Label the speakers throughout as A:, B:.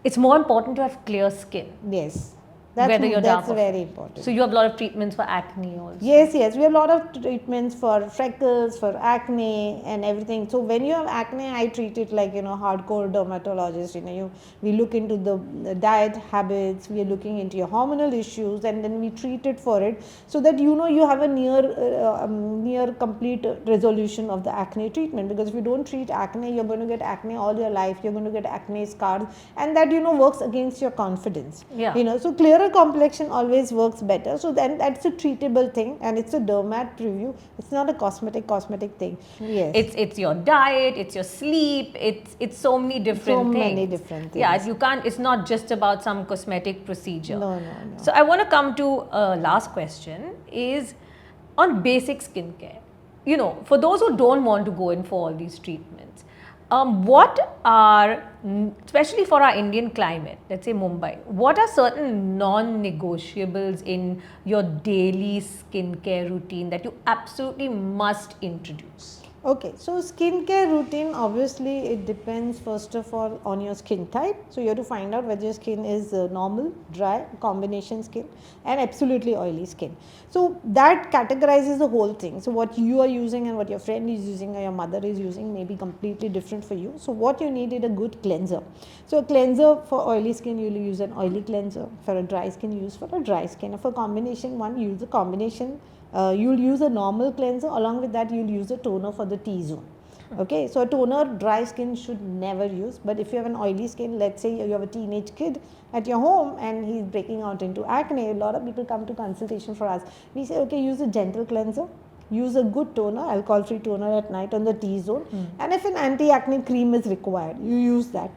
A: it's more important to have clear skin.
B: Yes.
A: That's
B: very important.
A: So you have a lot of treatments for acne also.
B: Yes, we have a lot of treatments for freckles, for acne and everything. So when you have acne, I treat it like, hardcore dermatologist. We look into the diet habits, we are looking into your hormonal issues, and then we treat it for it, so that you have a near complete resolution of the acne treatment. Because if you don't treat acne, you're going to get acne all your life, you're going to get acne scars, and that works against your confidence. So clearer complexion always works better. So then that's a treatable thing, and it's a dermat preview. It's not a cosmetic thing. Yes,
A: it's your diet, it's your sleep, it's so many different things. Yeah, you can't. It's not just about some cosmetic procedure.
B: No.
A: So I want to come to last question is on basic skincare. For those who don't want to go in for all these treatments, what are, especially for our Indian climate, let's say Mumbai, what are certain non-negotiables in your daily skincare routine that you absolutely must introduce?
B: Okay, so skincare routine, obviously it depends first of all on your skin type. So you have to find out whether your skin is normal, dry, combination skin, and absolutely oily skin. So that categorizes the whole thing. So what you are using and what your friend is using or your mother is using may be completely different for you. So what you need is a good cleanser. So a cleanser for oily skin, you will use an oily cleanser. For a dry skin, you use for a dry skin. For combination one, use a combination. You'll use a normal cleanser, along with that you'll use a toner for the T-zone. Okay, so a toner dry skin should never use, but if you have an oily skin, let's say you have a teenage kid at your home and he's breaking out into acne, a lot of people come to consultation for us. We say, okay, use a gentle cleanser, use a good toner, alcohol-free toner at night on the T-zone, and if an anti-acne cream is required, you use that.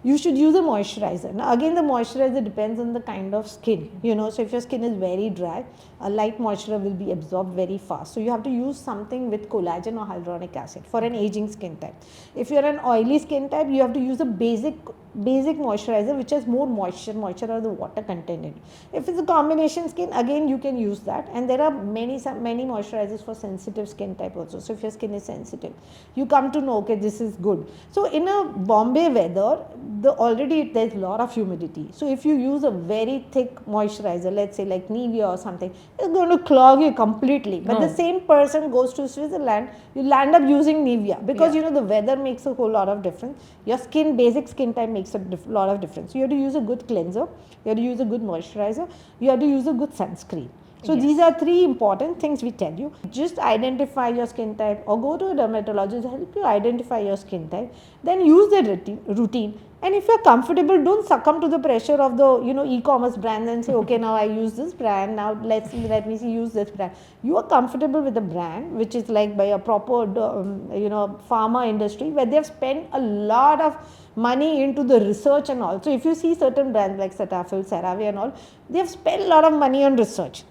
B: You should use a moisturizer. Now again, the moisturizer depends on the kind of skin, so if your skin is very dry, a light moisturizer will be absorbed very fast. So you have to use something with collagen or hyaluronic acid for an aging skin type. If you're an oily skin type, you have to use a basic moisturizer which has more moisture or the water content in it. If it's a combination skin, again you can use that, and there are many moisturizers for sensitive skin type also. So if your skin is sensitive, you come to know, okay, this is good. So in a Bombay weather, already there's a lot of humidity. So if you use a very thick moisturizer, let's say like Nivea or something, it's going to clog you completely. But the same person goes to Switzerland, you'll end up using Nivea, because the weather makes a whole lot of difference. Your basic skin type makes a lot of difference. So you have to use a good cleanser, you have to use a good moisturizer, you have to use a good sunscreen. So these are three important things we tell you. Just identify your skin type, or go to a dermatologist to help you identify your skin type. Then use the routine. And if you're comfortable, don't succumb to the pressure of the e-commerce brands and say, okay, now I use this brand, now let me use this brand. You are comfortable with the brand, which is like by a proper pharma industry, where they have spent a lot of money into the research and all. So if you see certain brands like Cetaphil, CeraVe and all, they have spent a lot of money on research.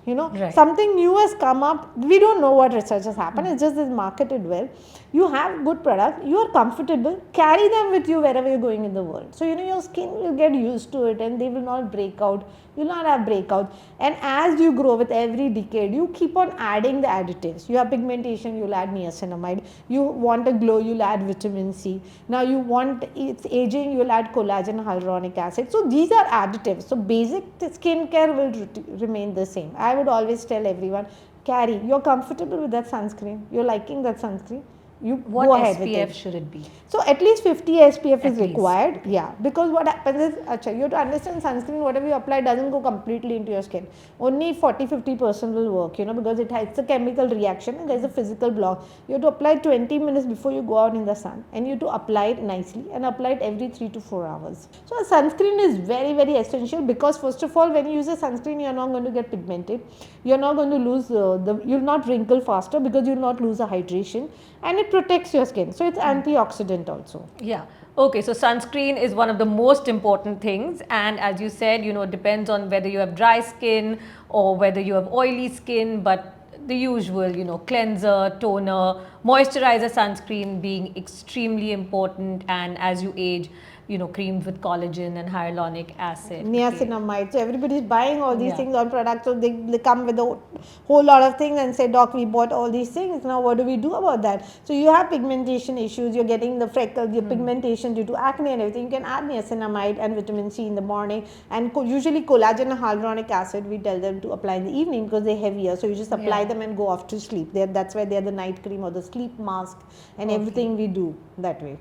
B: Something new has come up. We don't know what research has happened. It's just marketed well. You have good product. You are comfortable. Carry them with you wherever you're going in the world. So your skin will get used to it, and they will not break out. You will not have breakouts. And as you grow with every decade, you keep on adding the additives. You have pigmentation, you'll add niacinamide. You want a glow, you'll add vitamin C. Now you want it's aging, you'll add collagen, hyaluronic acid. So these are additives. So basic skincare will remain the same. I would always tell everyone, carry. You're comfortable with that sunscreen. You're liking that sunscreen.
A: What
B: go ahead
A: SPF
B: with it.
A: should it be?
B: So at least 50 SPF is required. Yeah, because what happens is, you have to understand sunscreen, whatever you apply doesn't go completely into your skin. Only 40-50% will work, because it's a chemical reaction and there's a physical block. You have to apply 20 minutes before you go out in the sun, and you have to apply it nicely and apply it every 3 to 4 hours. So a sunscreen is very, very essential, because first of all, when you use a sunscreen, you're not going to get pigmented. You're not going to lose you'll not wrinkle faster, because you'll not lose the hydration, and it protects your skin. So it's antioxidant also.
A: Yeah. Okay, so sunscreen is one of the most important things, and as you said, it depends on whether you have dry skin or whether you have oily skin, but the usual, cleanser, toner, moisturizer, sunscreen being extremely important, and as you age, creams with collagen and hyaluronic acid.
B: Niacinamide. So everybody is buying all these
A: Yeah.
B: things on products. So they come with a whole lot of things and say, Doc, we bought all these things. Now what do we do about that? So you have pigmentation issues. You're getting the freckles, your pigmentation due to acne and everything. You can add niacinamide and vitamin C in the morning. And usually collagen and hyaluronic acid, we tell them to apply in the evening because they're heavier. So you just apply
A: Yeah.
B: them and go off to sleep. That's why they're the night cream or the sleep mask and
A: Okay.
B: everything we do that way.